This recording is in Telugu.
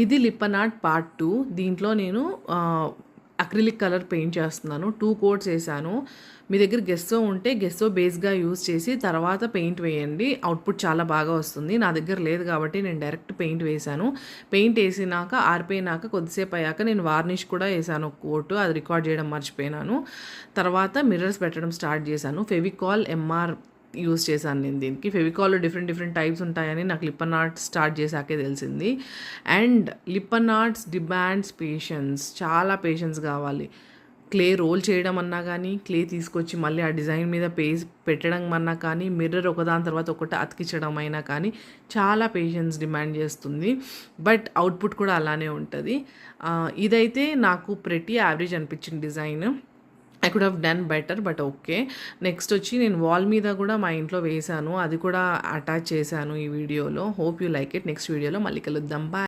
ఇది లిప్పన్ ఆర్ట్ పార్ట్ 2. దీంట్లో నేను అక్రిలిక్ కలర్ పెయింట్ చేస్తున్నాను. 2 కోట్స్ వేసాను. మీ దగ్గర గెస్సో ఉంటే గెస్సో బేస్గా యూజ్ చేసి తర్వాత పెయింట్ వేయండి. అవుట్పుట్ చాలా బాగా వస్తుంది. నా దగ్గర లేదు కాబట్టి నేను డైరెక్ట్ పెయింట్ వేసాను. పెయింట్ వేసినాక ఆరిపోయినాక కొద్దిసేపు అయ్యాక నేను వార్నిష్ కూడా వేసాను ఒక కోటు. అది రికార్డ్ చేయడం మర్చిపోయినాను. తర్వాత మిర్రర్స్ పెట్టడం స్టార్ట్ చేశాను. ఫెవికాల్ ఎంఆర్ యూస్ చేశాను నేను దీనికి. ఫెవికాల్లో డిఫరెంట్ టైప్స్ ఉంటాయని నాకు లిప్పన్ ఆర్ట్ స్టార్ట్ చేశాకే తెలిసింది. And Lippan arts demands patience, చాలా పేషెన్స్ కావాలి. క్లే రోల్ చేయడం అన్నా కానీ, క్లే తీసుకొచ్చి మళ్ళీ ఆ డిజైన్ మీద పెట్టడం అన్నా కానీ, మిర్రర్ ఒకదాని తర్వాత ఒకటి అతికించడం అయినా కానీ చాలా పేషెన్స్ డిమాండ్ చేస్తుంది. బట్ అవుట్పుట్ కూడా అలానే ఉంటుంది. ఇదైతే నాకు ప్రెటీ యావరేజ్ అనిపించింది design. I could have done better, but okay. Next వచ్చి నేను వాల్ మీద కూడా మా ఇంట్లో వేశాను. అది కూడా అటాచ్ చేశాను ఈ వీడియోలో. Hope you like it. Next వీడియోలో మళ్ళీ కలుద్దాం. బాయ్.